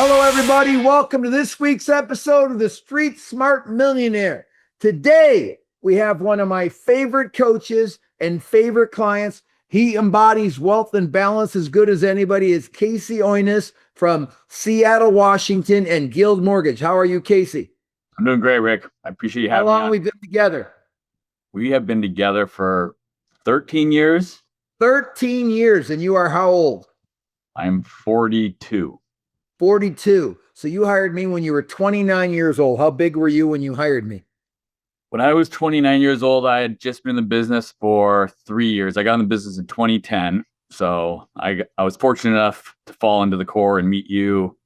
Hello, everybody. Welcome to this week's episode of the Street Smart Millionaire. Today, we have one of my favorite coaches and favorite clients. He embodies wealth and balance as good as anybody. It's Casey Oiness from Seattle, Washington, and Guild Mortgage. How are you, Casey? I'm doing great, Rick. I appreciate you having me on. How long have we been together? We have been together for 13 years. 13 years. And you are how old? I'm 42. 42. So you hired me when you were 29 years old. How big were you when you hired me? When I was 29 years old, I had just been in the business for 3 years. I got in the business in 2010. So I was fortunate enough to fall into the core and meet you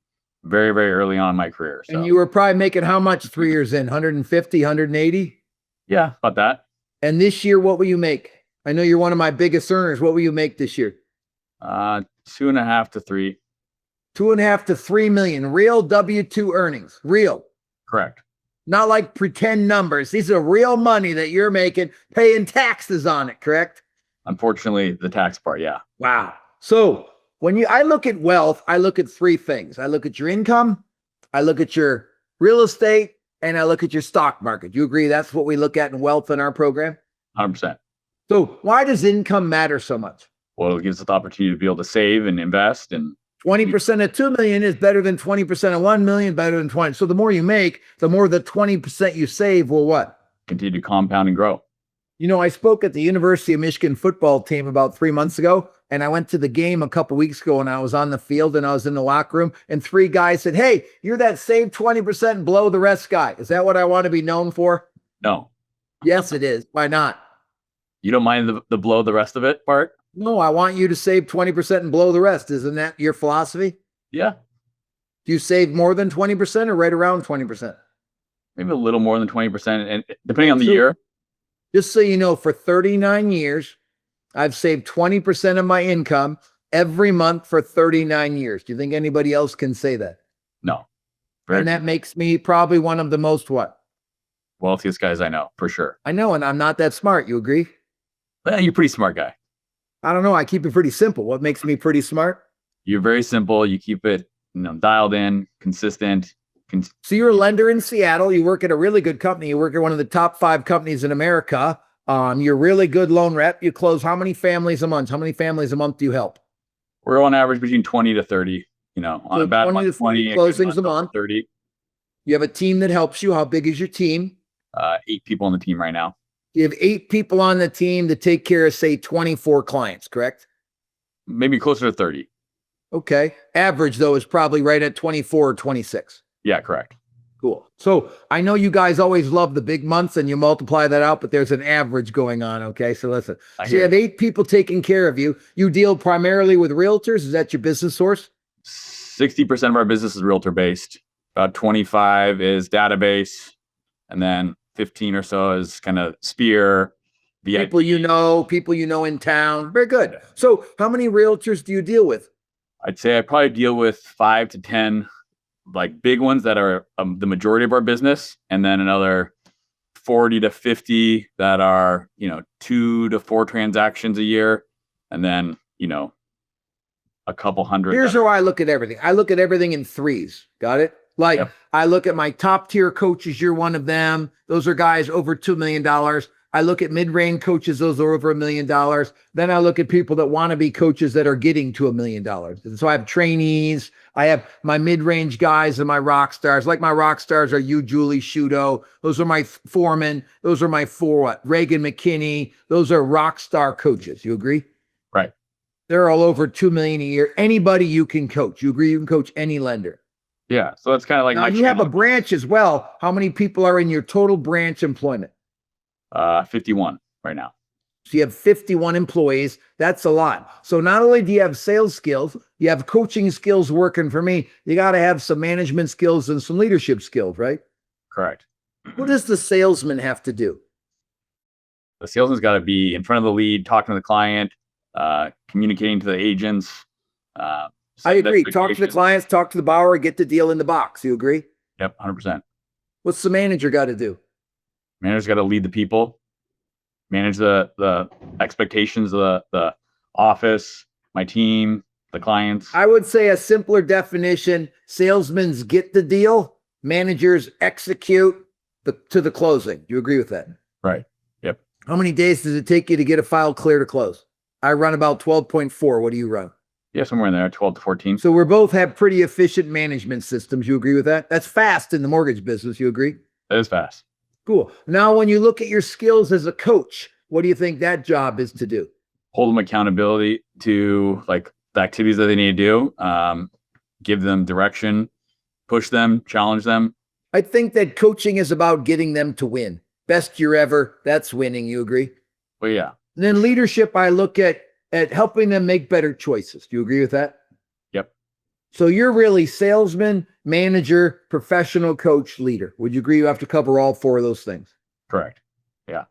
very, very early on in my career. So. And you were probably making how much 3 years in? 150, 180? Yeah, about that. And this year, what will you make? I know you're one of my biggest earners. What will you make this year? 2.5 to 3. 2.5 to 3 million. Real W-2 earnings. Real. Correct. Not like pretend numbers. These are real money that you're making, paying taxes on it, correct? Unfortunately, the tax part, yeah. Wow. So when I look at wealth, I look at three things. I look at your income, I look at your real estate, and I look at your stock market. You agree that's what we look at in wealth in our program? 100%. So why does income matter so much? Well, it gives us the opportunity to be able to save and invest, and 20% of 2 million is better than 20% of 1 million, better than 20. So the more you make, the more the 20% you save will what? Continue to compound and grow. You know, I spoke at the University of Michigan football team about 3 months ago, and I went to the game a couple weeks ago, and I was on the field and I was in the locker room, and 3 guys said, "Hey, you're that save 20% and blow the rest guy." Is that what I want to be known for? No. Yes, it is. Why not? You don't mind the blow the rest of it part? No, I want you to save 20% and blow the rest. Isn't that your philosophy? Yeah. Do you save more than 20% or right around 20%? Maybe a little more than 20%, and depending on the year. Just so you know, for 39 years, I've saved 20% of my income every month for 39 years. Do you think anybody else can say that? No. And that makes me probably one of the most what? Wealthiest guys I know, for sure. I know, and I'm not that smart. You agree? Well, you're a pretty smart guy. I don't know. I keep it pretty simple. What makes me pretty smart? You're very simple. You keep it, dialed in, consistent. So you're a lender in Seattle. You work at a really good company. You work at one of the top 5 companies in America. You're really good loan rep. You close how many families a month? How many families a month do you help? We're on average between 20 to 30. On a bad 20 to 40 closings a month. 30. You have a team that helps you. How big is your team? 8 people on the team right now. You have 8 people on the team to take care of, say, 24 clients, correct? Maybe closer to 30. Okay. Average, though, is probably right at 24 or 26. Yeah, correct. Cool. So I know you guys always love the big months and you multiply that out, but there's an average going on. Okay. So listen, so you have 8 people taking care of you. You deal primarily with realtors. Is that your business source? 60% of our business is realtor based. About 25 is database. And then 15 or so is kind of Spear, VIP. People you know in town. Very good. So how many realtors do you deal with? I'd say I probably deal with 5 to 10 like big ones that are the majority of our business, and then another 40 to 50 that are 2 to 4 transactions a year, and then a couple hundred. Here's how I look at everything. I look at everything in threes. Got it? Like, yep. I look at my top tier coaches. You're one of them. Those are guys over $2 million. I look at mid-range coaches. Those are over $1 million. Then I look at people that want to be coaches that are getting to $1 million. And so I have trainees. I have my mid-range guys and my rock stars. Like my rock stars are you, Julie Shudo. Those are my foremen. Those are my Reagan McKinney. Those are rock star coaches. You agree? Right. They're all over $2 million a year. Anybody you can coach. You agree? You can coach any lender. Yeah. So that's kind of like now, you have a branch as well. How many people are in your total branch employment? 51 right now. So you have 51 employees. That's a lot. So not only do you have sales skills, you have coaching skills working for me. You got to have some management skills and some leadership skills, right? Correct. What does the salesman have to do? The salesman's got to be in front of the lead, talking to the client, communicating to the agents. I agree. Talk to the clients, talk to the borrower, get the deal in the box. You agree? Yep, 100%. What's the manager got to do? Manager's got to lead the people, manage the expectations of the office, my team, the clients. I would say a simpler definition: salesmen get the deal, managers execute to the closing. Do you agree with that? Right. Yep. How many days does it take you to get a file clear to close? I run about 12.4. What do you run? Yeah, somewhere in there, 12 to 14. So we both have pretty efficient management systems. You agree with that? That's fast in the mortgage business. You agree? That is fast. Cool. Now, when you look at your skills as a coach, what do you think that job is to do? Hold them accountability to like the activities that they need to do, give them direction, push them, challenge them. I think that coaching is about getting them to win. Best year ever. That's winning. You agree? Well, yeah. And then leadership, I look at helping them make better choices. Do you agree with that? Yep. So you're really salesman, manager, professional coach, leader. Would you agree you have to cover all four of those things? Correct. Yeah.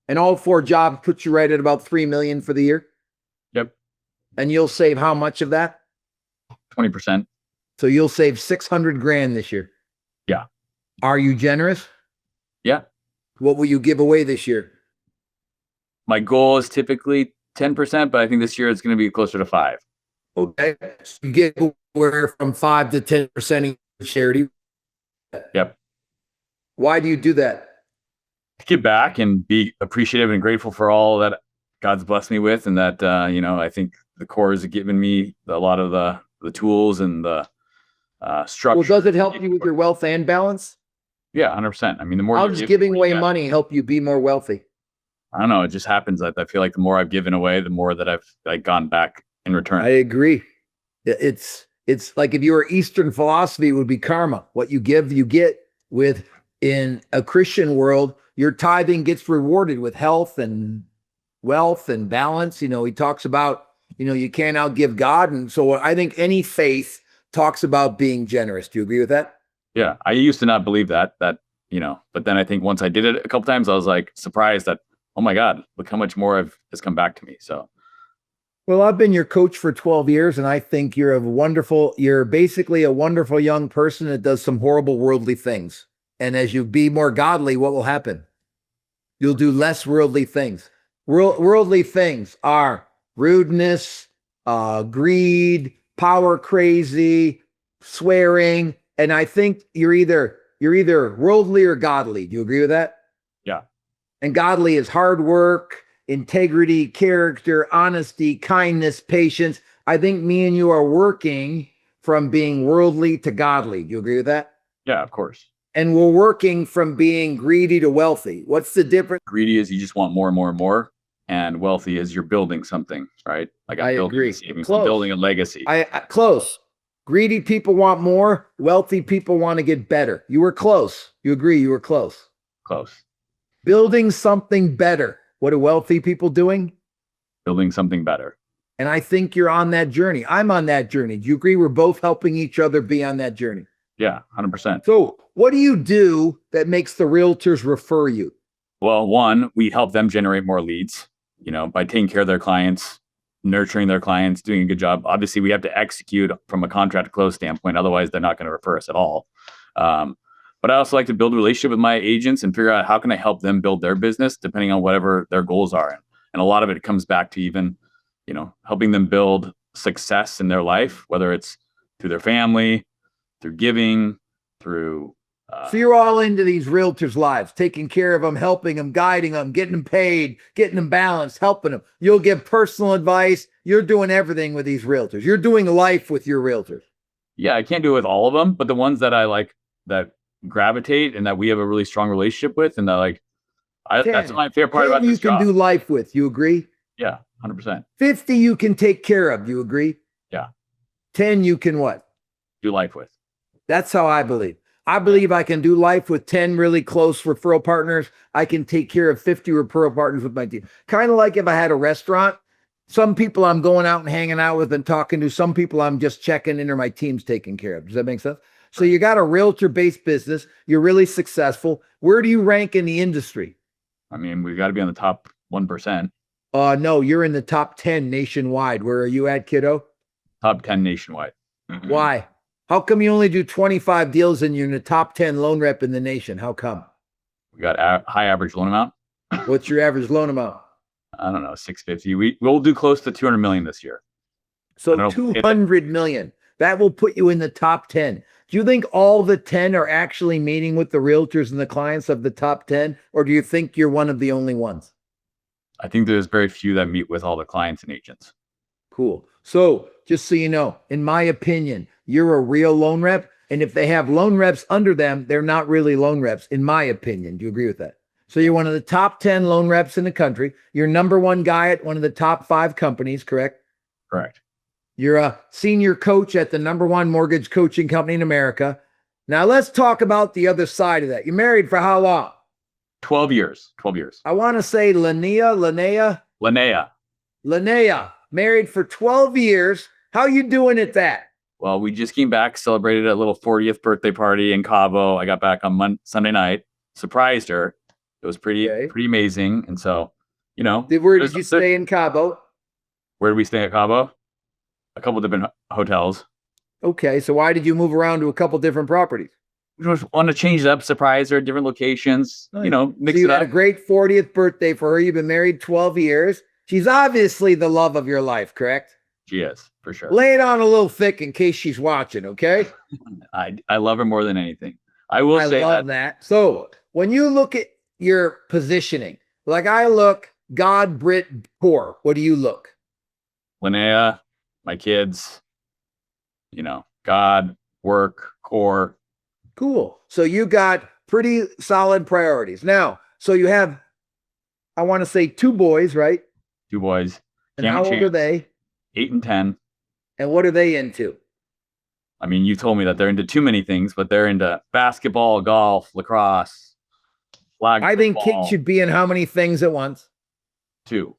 And all four jobs put you right at about 3 million for the year? Yep. And you'll save how much of that? 20%. So you'll save 600 grand this year. Yeah. Are you generous? Yeah. What will you give away this year? My goal is typically 10%, but I think this year it's going to be closer to 5. Okay. So you get anywhere from 5 to 10% of charity. Yep. Why do you do that? Give back and be appreciative and grateful for all that God's blessed me with. And that, I think the core has given me a lot of the tools and the structure. Well, does it help you with your wealth and balance? Yeah, 100%. I mean, the more how does giving away money help you be more wealthy? I don't know. It just happens that I feel like the more I've given away, the more that I've gone back in return. I agree. It's like if you were Eastern philosophy, it would be karma. What you give, you get. With in a Christian world, your tithing gets rewarded with health and wealth and balance. He talks about, you can't outgive God. And so I think any faith talks about being generous. Do you agree with that? Yeah. I used to not believe that, but then I think once I did it a couple times, I was like surprised that, oh my God, look how much more has come back to me. So. Well, I've been your coach for 12 years, and I think you're basically a wonderful young person that does some horrible worldly things. And as you be more godly, what will happen? You'll do less worldly things. Worldly things are rudeness, greed, power crazy, swearing. And I think you're either worldly or godly. Do you agree with that? Yeah. And godly is hard work, integrity, character, honesty, kindness, patience. I think me and you are working from being worldly to godly. Do you agree with that? Yeah, of course. And we're working from being greedy to wealthy. What's the difference? Greedy is you just want more and more and more. And wealthy is you're building something, right? Like I agree. Building a legacy. Close. Greedy people want more. Wealthy people want to get better. You were close. You agree you were close. Close. Building something better. What are wealthy people doing? Building something better. And I think you're on that journey. I'm on that journey. Do you agree we're both helping each other be on that journey? Yeah, 100%. So what do you do that makes the realtors refer you? Well, one, we help them generate more leads, by taking care of their clients, nurturing their clients, doing a good job. Obviously, we have to execute from a contract to close standpoint. Otherwise, they're not going to refer us at all. But I also like to build a relationship with my agents and figure out how can I help them build their business depending on whatever their goals are. And a lot of it comes back to even, helping them build success in their life, whether it's through their family, through giving, through... So you're all into these realtors' lives, taking care of them, helping them, guiding them, getting them paid, getting them balanced, helping them. You'll give personal advice. You're doing everything with these realtors. You're doing life with your realtors. Yeah, I can't do it with all of them, but the ones that I like that gravitate and that we have a really strong relationship with, and that that's my favorite part about this job. You can do life with. You agree? Yeah, 100%. 50 you can take care of. You agree? Yeah. 10 you can what? Do life with. That's how I believe. I believe I can do life with 10 really close referral partners. I can take care of 50 referral partners with my team. Kind of like if I had a restaurant. Some people I'm going out and hanging out with and talking to. Some people I'm just checking in or my team's taking care of. Does that make sense? So you got a realtor-based business. You're really successful. Where do you rank in the industry? I mean, we've got to be on the top 1%. No, you're in the top 10 nationwide. Where are you at, kiddo? Top 10 nationwide. Mm-hmm. Why? How come you only do 25 deals and you're in the top 10 loan rep in the nation? How come? We got high average loan amount. What's your average loan amount? I don't know, 650. We'll do close to 200 million this year. So 200 million. That will put you in the top 10. Do you think all the 10 are actually meeting with the realtors and the clients of the top 10? Or do you think you're one of the only ones? I think there's very few that meet with all the clients and agents. Cool. So just so you know, in my opinion, you're a real loan rep. And if they have loan reps under them, they're not really loan reps, in my opinion. Do you agree with that? So you're one of the top 10 loan reps in the country. You're number one guy at one of the top 5 companies, correct? Correct. You're a senior coach at the number one mortgage coaching company in America. Now let's talk about the other side of that. You're married for how long? 12 years. 12 years. I want to say Linnea. Married for 12 years. How you doing at that? Well, we just came back, celebrated a little 40th birthday party in Cabo. I got back on Sunday night, surprised her. It was pretty amazing. And so, you know. Where did you stay in Cabo? Where did we stay at Cabo? A couple different hotels. Okay, so why did you move around to a couple different properties? We just want to change it up, surprise her, different locations, nice. You know, mix so it up. You had a great 40th birthday for her. You've been married 12 years. She's obviously the love of your life, correct? She is, for sure. Lay it on a little thick in case she's watching, okay? I love her more than anything. I love that. So when you look at your positioning, like I look, God, Brit, poor, what do you look? Linnea, my kids, you know, God, work, core. Cool. So you got pretty solid priorities. Now, so you have, I want to say 2 boys, right? 2 boys. And how old are they? 8 and 10. And what are they into? I mean, you told me that they're into too many things, but they're into basketball, golf, lacrosse, flag I think football. kids should be in how many things at once? 2.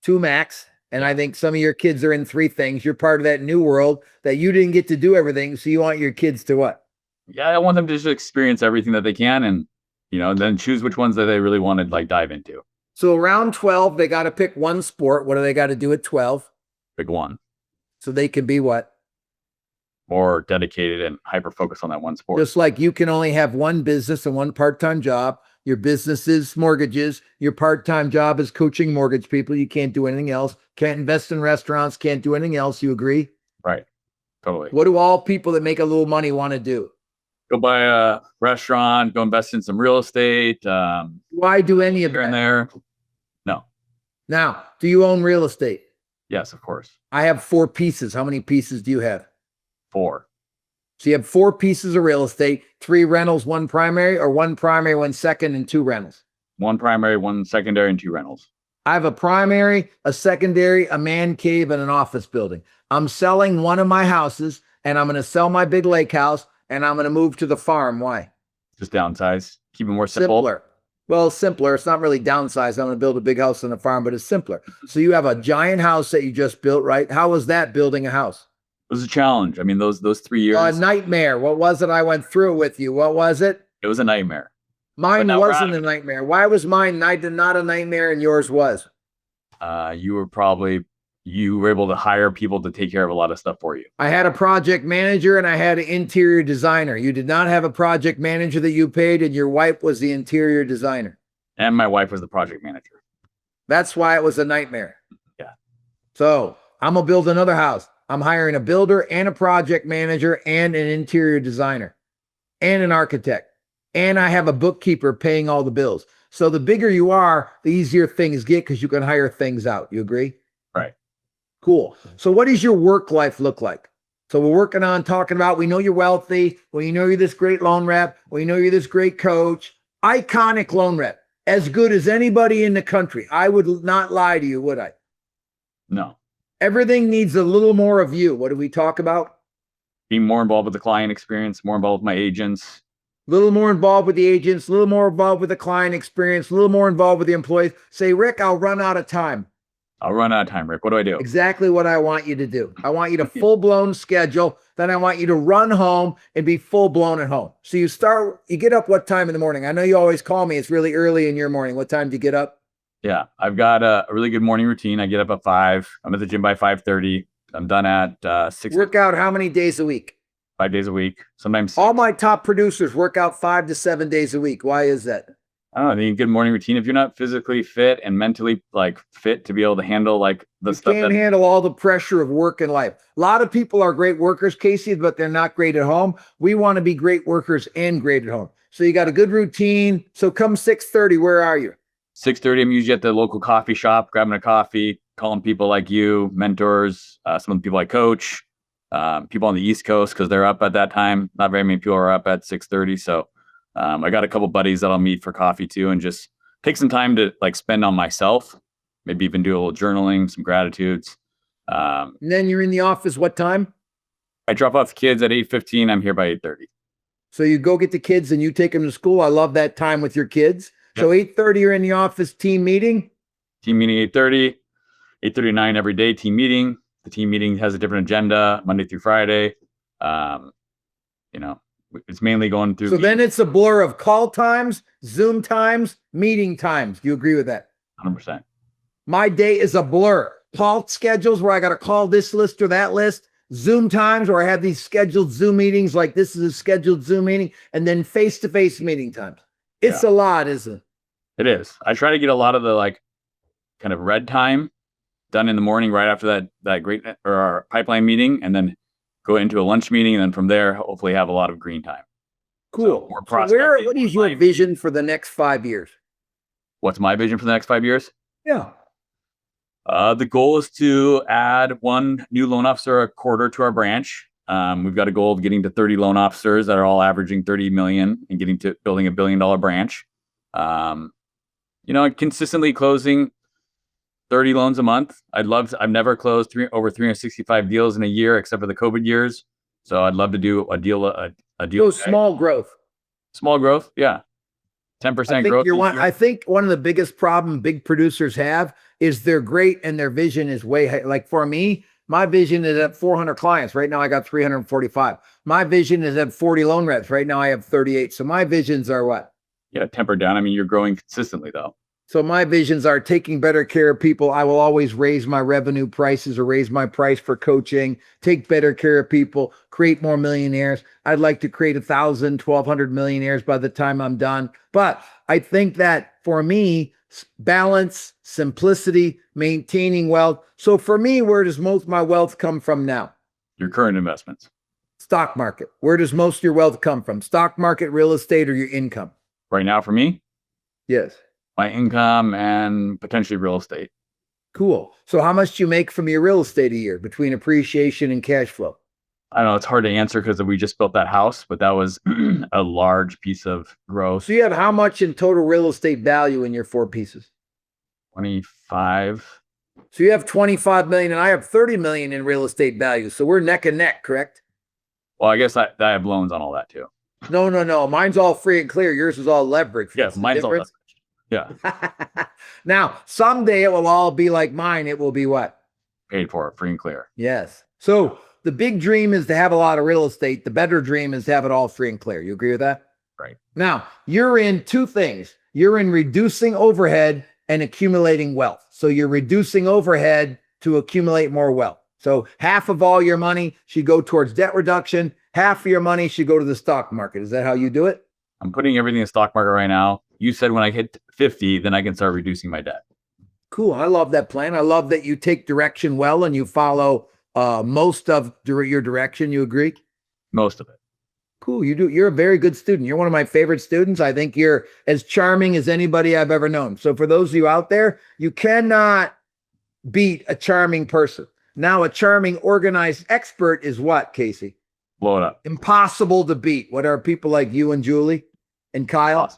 2 max. And I think some of your kids are in 3 things. You're part of that new world that you didn't get to do everything. So you want your kids to what? Yeah, I want them to just experience everything that they can and, you know, then choose which ones that they really want to like dive into. So around 12, they got to pick one sport. What do they got to do at 12? Pick one. So they can be what? More dedicated and hyper focused on that one sport. Just like you can only have one business and one part-time job. Your business is mortgages. Your part-time job is coaching mortgage people. You can't do anything else. Can't invest in restaurants. Can't do anything else. You agree? Right. Totally. What do all people that make a little money want to do? Go buy a restaurant, go invest in some real estate. Why do any of that? Here and there. No. Now, do you own real estate? Yes, of course. I have 4 pieces. How many pieces do you have? 4. So you have 4 pieces of real estate, 3 rentals, 1 primary, or 1 primary, 1 second, and 2 rentals? 1 primary, 1 secondary, and 2 rentals. I have a primary, a secondary, a man cave, and an office building. I'm selling one of my houses, and I'm going to sell my big lake house, and I'm going to move to the farm. Why? Just downsize. Keep it more simple. Simpler. Well, simpler. It's not really downsized. I'm going to build a big house on a farm, but it's simpler. So you have a giant house that you just built, right? How was that building a house? It was a challenge. I mean, those 3 years. A nightmare. What was it? I went through with you. What was it? It was a nightmare. Mine wasn't a nightmare. Why was mine not a nightmare and yours was? You were able to hire people to take care of a lot of stuff for you. I had a project manager and I had an interior designer. You did not have a project manager that you paid, and your wife was the interior designer. And my wife was the project manager. That's why it was a nightmare. Yeah. So I'm going to build another house. I'm hiring a builder and a project manager and an interior designer and an architect. And I have a bookkeeper paying all the bills. So the bigger you are, the easier things get because you can hire things out. You agree? Right. Cool. So what does your work life look like? So we're working on talking about, we know you're wealthy. We know you're this great loan rep. We know you're this great coach. Iconic loan rep. As good as anybody in the country. I would not lie to you, would I? No. Everything needs a little more of you. What do we talk about? Being more involved with the client experience, more involved with my agents. A little more involved with the agents, a little more involved with the client experience, a little more involved with the employees. Say, Rick, I'll run out of time. I'll run out of time, Rick. What do I do? Exactly what I want you to do. I want you to full-blown schedule. Then I want you to run home and be full-blown at home. So you get up what time in the morning? I know you always call me. It's really early in your morning. What time do you get up? Yeah, I've got a really good morning routine. I get up at 5. I'm at the gym by 5:30. I'm done at 6. Work out how many days a week? 5 days a week. Sometimes all my top producers work out 5 to 7 days a week. Why is that? I don't know, the good morning routine. If you're not physically fit and mentally like fit to be able to handle like the You stuff can't handle all the pressure of work and life. A lot of people are great workers, Casey, but they're not great at home. We want to be great workers and great at home. So you got a good routine. So come 6:30, where are you? 6:30, I'm usually at the local coffee shop, grabbing a coffee, calling people like you, mentors, some of the people I coach, people on the East Coast because they're up at that time. Not very many people are up at 6:30, so I got a couple buddies that I'll meet for coffee too, and just take some time to like spend on myself. Maybe even do a little journaling, some gratitudes. And then you're in the office what time? I drop off the kids at 8:15. I'm here by 8:30. So you go get the kids and you take them to school. I love that time with your kids. Yep. So 8:30, you're in the office, team meeting. Team meeting 8:30, 8:39 every day. Team meeting. The team meeting has a different agenda Monday through Friday. You know, it's mainly going through. So then it's a blur of call times, Zoom times, meeting times. Do you agree with that? 100%. My day is a blur. Call schedules where I got to call this list or that list. Zoom times where I have these scheduled Zoom meetings, like this is a scheduled Zoom meeting, and then face-to-face meeting times. It's a lot, isn't it? It is. I try to get a lot of the like kind of red time done in the morning right after that great or our pipeline meeting, and then go into a lunch meeting, and then from there hopefully have a lot of green time. Cool. So what is your vision for the next 5 years? What's my vision for the next 5 years? Yeah. The goal is to add one new loan officer a quarter to our branch. We've got a goal of getting to 30 loan officers that are all averaging 30 million and getting to building $1 billion branch. Consistently closing 30 loans a month. I've never closed over 365 deals in a year except for the COVID years. So I'd love to do a deal. So small growth. Small growth. Yeah. 10% growth. I think one of the biggest problem big producers have is they're great and their vision is way high. Like for me, my vision is at 400 clients. Right now I got 345. My vision is at 40 loan reps. Right now I have 38. So my visions are what? Yeah, tempered down. I mean, you're growing consistently though. So my visions are taking better care of people. I will always raise my revenue prices or raise my price for coaching, take better care of people, create more millionaires. I'd like to create 1,000, 1,200 millionaires by the time I'm done. But I think that for me, balance, simplicity, maintaining wealth. So for me, where does most of my wealth come from now? Your current investments. Stock market. Where does most of your wealth come from? Stock market, real estate, or your income? Right now for me? Yes. My income and potentially real estate. Cool. So how much do you make from your real estate a year between appreciation and cash flow? I know it's hard to answer because we just built that house, but that was a large piece of growth. So you have how much in total real estate value in your 4 pieces? 25. So you have 25 million and I have 30 million in real estate value. So we're neck and neck, correct? Well, I guess I have loans on all that too. No. Mine's all free and clear. Yours is all leverage. Yes, mine's all leverage. Yeah. Now, someday it will all be like mine. It will be what? Paid for, free and clear. Yes. So the big dream is to have a lot of real estate. The better dream is to have it all free and clear. You agree with that? Right. Now, you're in 2 things. You're in reducing overhead and accumulating wealth. So you're reducing overhead to accumulate more wealth. So half of all your money should go towards debt reduction. Half of your money should go to the stock market. Is that how you do it? I'm putting everything in the stock market right now. You said when I hit 50, then I can start reducing my debt. Cool. I love that plan. I love that you take direction well and you follow most of your direction. You agree? Most of it. Cool. You do. You're a very good student. You're one of my favorite students. I think you're as charming as anybody I've ever known. So for those of you out there, you cannot beat a charming person. Now, a charming, organized expert is what, Casey? Blow it up. Impossible to beat. What are people like you and Julie and Kyle?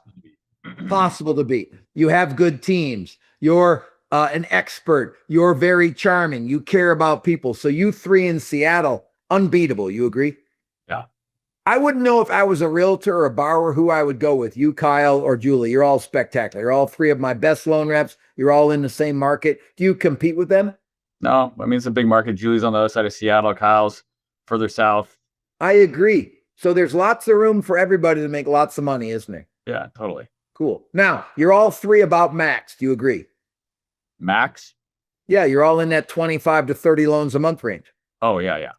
Possible to beat. You have good teams. You're an expert. You're very charming. You care about people. So you 3 in Seattle, unbeatable. You agree? Yeah. I wouldn't know if I was a realtor or a borrower who I would go with, you, Kyle, or Julie. You're all spectacular. You're all 3 of my best loan reps. You're all in the same market. Do you compete with them? No. I mean, it's a big market. Julie's on the other side of Seattle. Kyle's further south. I agree. So there's lots of room for everybody to make lots of money, isn't there? Yeah, totally. Cool. Now, you're all 3 about max. Do you agree? Max? Yeah, you're all in that 25 to 30 loans a month range. Oh, yeah.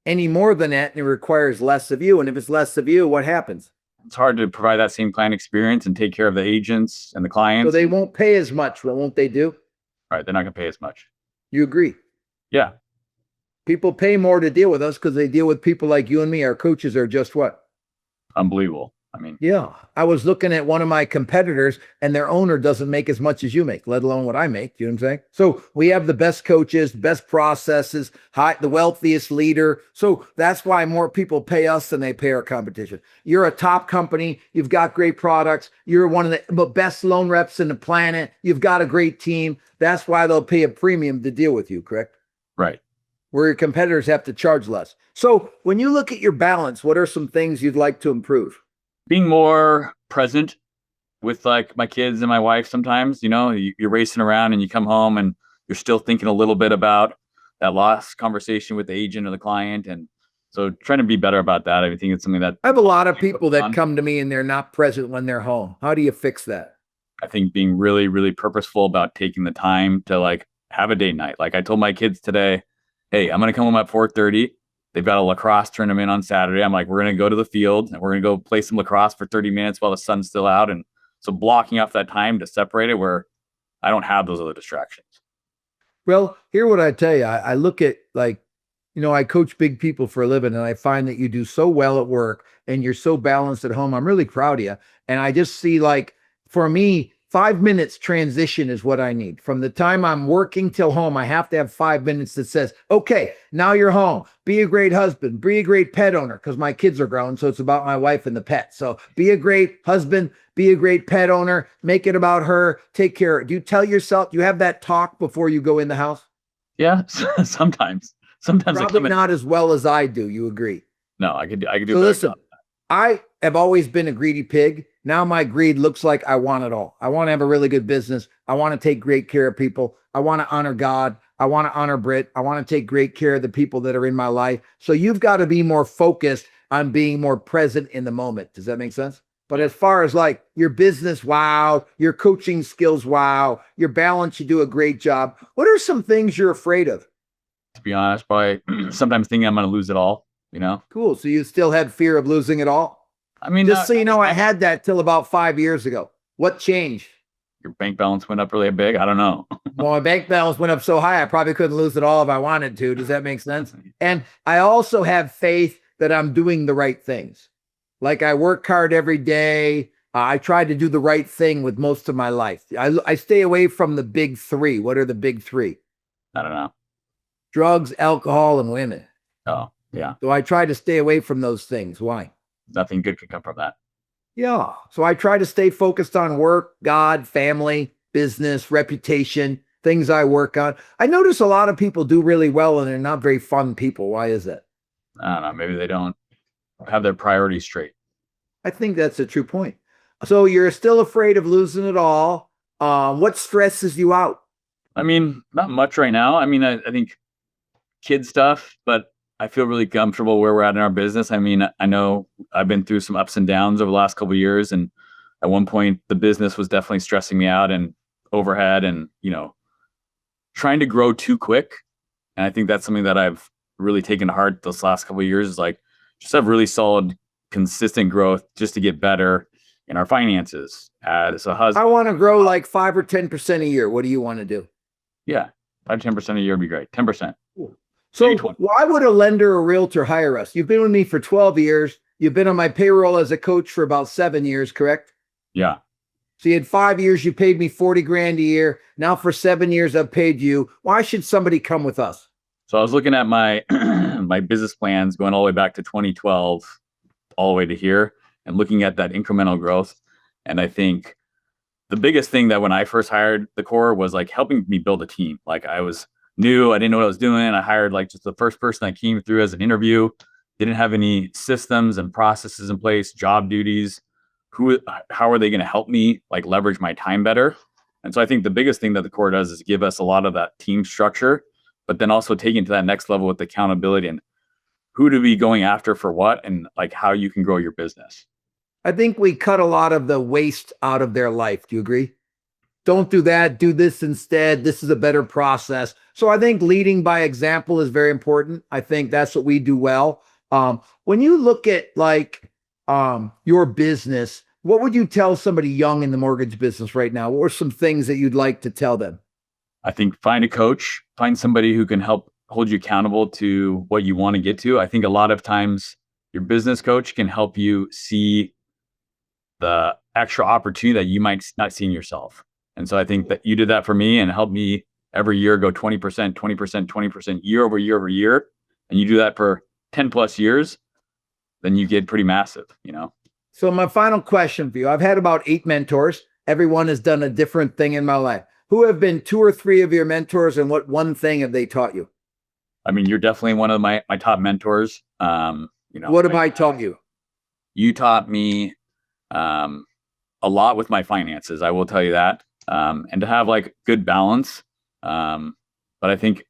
Any more than that, and it requires less of you. And if it's less of you, what happens? it's hard to provide that same client experience and take care of the agents and the So clients. they won't pay as much. What won't they do? Right. They're not going to pay as much. You agree? Yeah. People pay more to deal with us because they deal with people like you and me. Our coaches are just what? Unbelievable. I mean, Yeah. I was looking at one of my competitors and their owner doesn't make as much as you make, let alone what I make. You know what I'm saying? So we have the best coaches, best processes, the wealthiest leader. So that's why more people pay us than they pay our competition. You're a top company. You've got great products. You're one of the best loan reps in the planet. You've got a great team. That's why they'll pay a premium to deal with you, correct? right. Where your competitors have to charge less. So when you look at your balance, what are some things you'd like to improve? Being more present with like my kids and my wife sometimes, you're racing around and you come home and you're still thinking a little bit about that last conversation with the agent or the client. And so trying to be better about that. I think it's something that I have a lot of people that come to me and they're not present when they're home. How do you fix that? I think being really, really purposeful about taking the time to like have a date night. Like I told my kids today, hey, I'm going to come home at 4:30. They've got a lacrosse tournament on Saturday. I'm like, we're going to go to the field and we're going to go play some lacrosse for 30 minutes while the sun's still out. And so blocking off that time to separate it where I don't have those other distractions. Well, hear what I tell you. I look at I coach big people for a living and I find that you do so well at work and you're so balanced at home. I'm really proud of you. And I just see for me, 5 minutes transition is what I need. From the time I'm working till home, I have to have 5 minutes that says, okay, now you're home. Be a great husband. Be a great pet owner because my kids are grown. So it's about my wife and the pet. So be a great husband. Be a great pet owner. Make it about her. Take care. Do you tell yourself, do you have that talk before you go in the house? Yeah, sometimes. Sometimes Probably not as well as I do. You agree? No, I could do So a better listen, job. I have always been a greedy pig. Now my greed looks like I want it all. I want to have a really good business. I want to take great care of people. I want to honor God. I want to honor Brit. I want to take great care of the people that are in my life. So you've got to be more focused on being more present in the moment. Does that make sense? But as far as your business, wow, your coaching skills, wow, your balance, you do a great job. What are some things you're afraid of? To be honest, probably sometimes thinking I'm going to lose it all, Cool. So you still had fear of losing it all? I mean, Just so you know, I had that till about 5 years ago. What changed? Your bank balance went up really big. I don't know. Well, my bank balance went up so high, I probably couldn't lose it all if I wanted to. Does that make sense? And I also have faith that I'm doing the right things. Like I work hard every day. I try to do the right thing with most of my life. I stay away from the big three. What are the big three? I don't know. Drugs, alcohol, and women. Oh, yeah. So I try to stay away from those things. Why? Nothing good can come from that. Yeah. So I try to stay focused on work, God, family, business, reputation, things I work on. I notice a lot of people do really well and they're not very fun people. Why is that? I don't know. Maybe they don't have their priorities straight. I think that's a true point. So you're still afraid of losing it all. What stresses you out? I mean, not much right now. I mean, I think kid stuff, but I feel really comfortable where we're at in our business. I mean, I know I've been through some ups and downs over the last couple of years. And at one point, the business was definitely stressing me out and overhead and, trying to grow too quick. And I think that's something that I've really taken to heart this last couple of years is just have really solid, consistent growth just to get better in our finances. As a husband, I want to grow 5 or 10% a year. What do you want to do? Yeah, 5 to 10% a year would be great. 10%. Cool. So why would a lender or realtor hire us? You've been with me for 12 years. You've been on my payroll as a coach for about 7 years, correct? Yeah. So you had 5 years, you paid me 40 grand a year. Now for 7 years, I've paid you. Why should somebody come with us? So I was looking at my my business plans going all the way back to 2012, all the way to here, and looking at that incremental growth. And I think the biggest thing that when I first hired the core was helping me build a team. I was new, I didn't know what I was doing. I hired just the first person that came through as an interview, didn't have any systems and processes in place, job duties. How are they going to help me leverage my time better? And so I think the biggest thing that the core does is give us a lot of that team structure, but then also taking to that next level with accountability and who to be going after for what and how you can grow your business. I think we cut a lot of the waste out of their life. Do you agree? Don't do that. Do this instead. This is a better process. So I think leading by example is very important. I think that's what we do well. When you look at your business, what would you tell somebody young in the mortgage business right now? What are some things that you'd like to tell them? I think find a coach, find somebody who can help hold you accountable to what you want to get to. I think a lot of times your business coach can help you see the extra opportunity that you might not see in yourself. And so I think that you did that for me and helped me every year go 20%, 20%, 20% year over year over year. And you do that for 10 plus years, then you get pretty massive, you know? So my final question for you, I've had about 8 mentors. Everyone has done a different thing in my life. Who have been 2 or 3 of your mentors, and what one thing have they taught you? I mean, you're definitely one of my top mentors. You know, what have I taught you? You taught me a lot with my finances. I will tell you that, and to have like good balance. But I think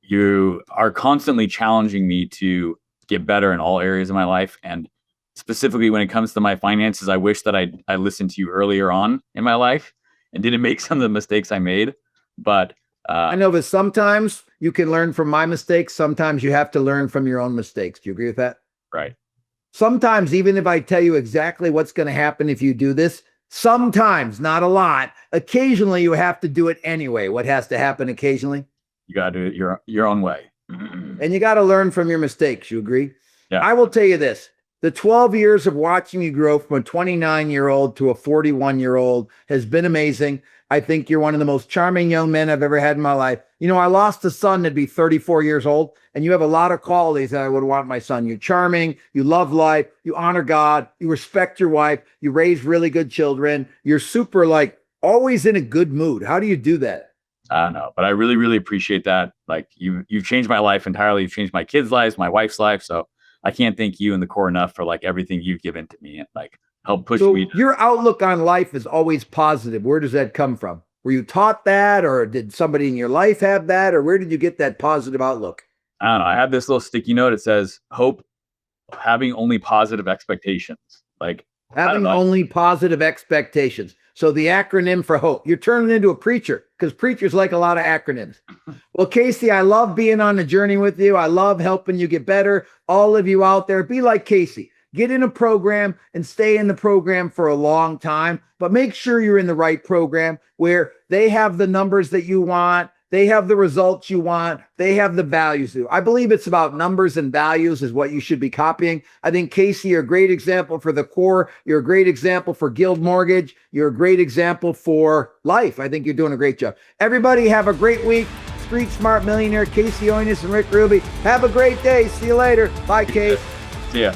you are constantly challenging me to get better in all areas of my life, and specifically when it comes to my finances. I wish that I listened to you earlier on in my life and didn't make some of the mistakes I made. But I know that sometimes you can learn from my mistakes. Sometimes you have to learn from your own mistakes. Do you agree with that? Right. Sometimes, even if I tell you exactly what's going to happen if you do this, sometimes, not a lot, occasionally you have to do it anyway. What has to happen occasionally? You got to do it your own way. And you got to learn from your mistakes. You agree? Yeah. I will tell you this. The 12 years of watching you grow from a 29-year-old to a 41-year-old has been amazing. I think you're one of the most charming young men I've ever had in my life. You know, I lost a son that'd be 34 years old, and you have a lot of qualities that I would want my son. You're charming, you love life, you honor God, you respect your wife, you raise really good children. You're super, like, always in a good mood. How do you do that? I don't know, but I really, really appreciate that. Like, you've changed my life entirely. You've changed my kids' lives, my wife's life. So I can't thank you and the core enough for like everything you've given to me and like help push me. Your outlook on life is always positive. Where does that come from? Were you taught that, or did somebody in your life have that, or where did you get that positive outlook? I don't know. I have this little sticky note. It says hope, having only positive expectations. Like having only positive expectations. So the acronym for hope. You're turning into a preacher, because preachers like a lot of acronyms. Well, Casey, I love being on the journey with you. I love helping you get better. All of you out there, be like Casey. Get in a program and stay in the program for a long time, but make sure you're in the right program where they have the numbers that you want. They have the results you want. They have the values. I believe it's about numbers and values is what you should be copying. I think, Casey, you're a great example for the core. You're a great example for Guild Mortgage. You're a great example for life. I think you're doing a great job. Everybody have a great week. Street Smart Millionaire, Casey Oiness and Rick Ruby. Have a great day. See you later. Bye, Kate. See ya.